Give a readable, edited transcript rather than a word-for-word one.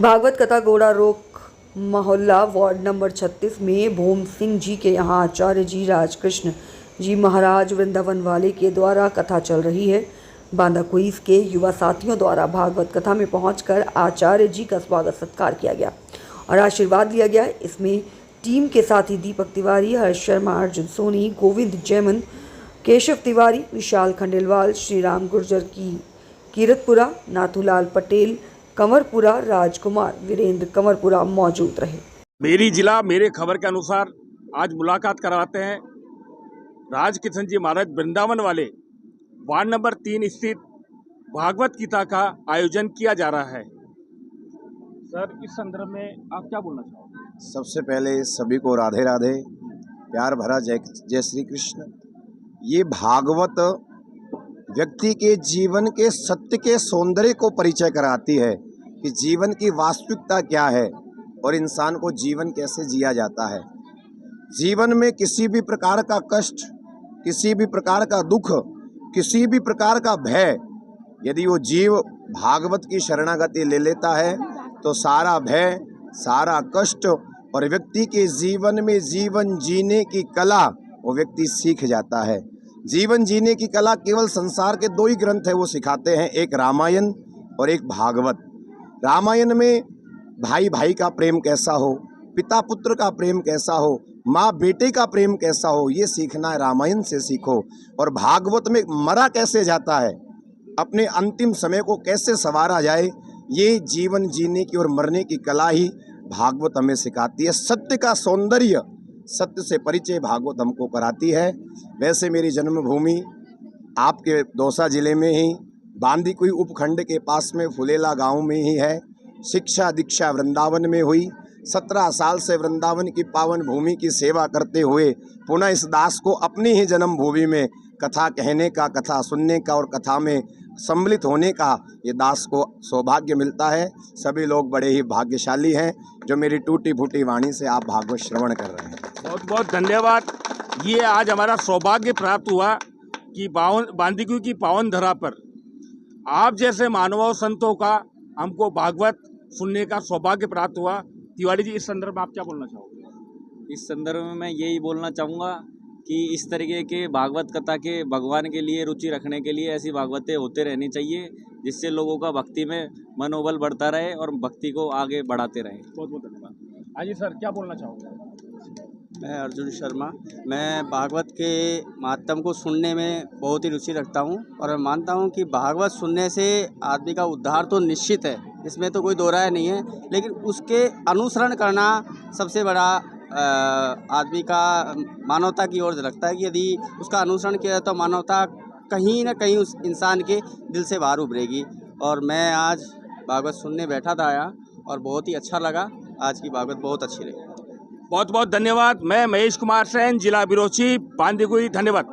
भागवत कथा गोड़ा रोक मोहल्ला वार्ड नंबर 36 में भूम सिंह जी के यहाँ आचार्य जी राजकृष्ण जी महाराज वृंदावन वाले के द्वारा कथा चल रही है। बांदा क्वीज के युवा साथियों द्वारा भागवत कथा में पहुंचकर आचार्य जी का स्वागत सत्कार किया गया और आशीर्वाद लिया गया। इसमें टीम के साथी दीपक तिवारी, हर्ष शर्मा, अर्जुन सोनी, गोविंद जैमन, केशव तिवारी, विशाल खंडेलवाल, श्रीराम गुर्जर की कीरतपुरा, नाथूलाल पटेल कंवरपुरा, राजकुमार वीरेंद्र कंवरपुरा मौजूद रहे। मेरी जिला मेरे खबर के अनुसार आज मुलाकात करवाते हैं राजकृष्ण जी महाराज वृंदावन वाले वार्ड नंबर 3 स्थित भागवत गीता का आयोजन किया जा रहा है। सर, इस संदर्भ में आप क्या बोलना चाहोगे? सबसे पहले सभी को राधे राधे, प्यार भरा जय श्री कृष्ण। ये भागवत व्यक्ति के जीवन के सत्य के सौंदर्य को परिचय कराती है कि जीवन की वास्तविकता क्या है और इंसान को जीवन कैसे जिया जाता है। जीवन में किसी भी प्रकार का कष्ट, किसी भी प्रकार का दुख, किसी भी प्रकार का भय, यदि वो जीव भागवत की शरणागति ले लेता है तो सारा भय, सारा कष्ट और व्यक्ति के जीवन में जीवन जीने की कला वो व्यक्ति सीख जाता है। जीवन जीने की कला केवल संसार के दो ही ग्रंथ है वो सिखाते हैं, एक रामायण और एक भागवत। रामायण में भाई भाई का प्रेम कैसा हो, पिता पुत्र का प्रेम कैसा हो, माँ बेटे का प्रेम कैसा हो, ये सीखना है, रामायण से सीखो। और भागवत में मरा कैसे जाता है, अपने अंतिम समय को कैसे संवारा जाए, ये जीवन जीने की और मरने की कला ही भागवत हमें सिखाती है। सत्य का सौंदर्य, सत्य से परिचय भागवत हमको कराती है। वैसे मेरी जन्मभूमि आपके दौसा जिले में ही बांदीकुई उपखंड के पास में फुलेला गांव में ही है। शिक्षा दीक्षा वृंदावन में हुई। 17 साल से वृंदावन की पावन भूमि की सेवा करते हुए पुनः इस दास को अपनी ही जन्मभूमि में कथा कहने का, कथा सुनने का और कथा में सम्मिलित होने का ये दास को सौभाग्य मिलता है। सभी लोग बड़े ही भाग्यशाली हैं जो मेरी टूटी फूटी वाणी से आप भागवत श्रवण कर रहे हैं। बहुत बहुत धन्यवाद। ये आज हमारा सौभाग्य प्राप्त हुआ कि बांदीकुई की पावन धरा पर आप जैसे मानव संतों का हमको भागवत सुनने का सौभाग्य प्राप्त हुआ। तिवारी जी, इस संदर्भ में आप क्या बोलना चाहोगे? इस संदर्भ में मैं यही बोलना चाहूँगा कि इस तरीके के भागवत कथा के भगवान के लिए रुचि रखने के लिए ऐसी भागवतें होते रहनी चाहिए, जिससे लोगों का भक्ति में मनोबल बढ़ता रहे और भक्ति को आगे बढ़ाते रहे। बहुत बहुत धन्यवाद। आइए सर, क्या बोलना चाहोगे? मैं अर्जुन शर्मा। मैं भागवत के महात्म को सुनने में बहुत ही रुचि रखता हूं और मैं मानता हूं कि भागवत सुनने से आदमी का उद्धार तो निश्चित है, इसमें तो कोई दो राय नहीं है, लेकिन उसके अनुसरण करना सबसे बड़ा आदमी का मानवता की ओर रखता है कि यदि उसका अनुसरण किया तो मानवता कहीं ना कहीं उस इंसान के दिल से बाहर उभरेगी। और मैं आज भागवत सुनने बैठा था आया और बहुत ही अच्छा लगा। आज की भागवत बहुत अच्छी रही। बहुत बहुत धन्यवाद। मैं महेश कुमार सेन, जिला बिरोची, बांदीकुई। धन्यवाद।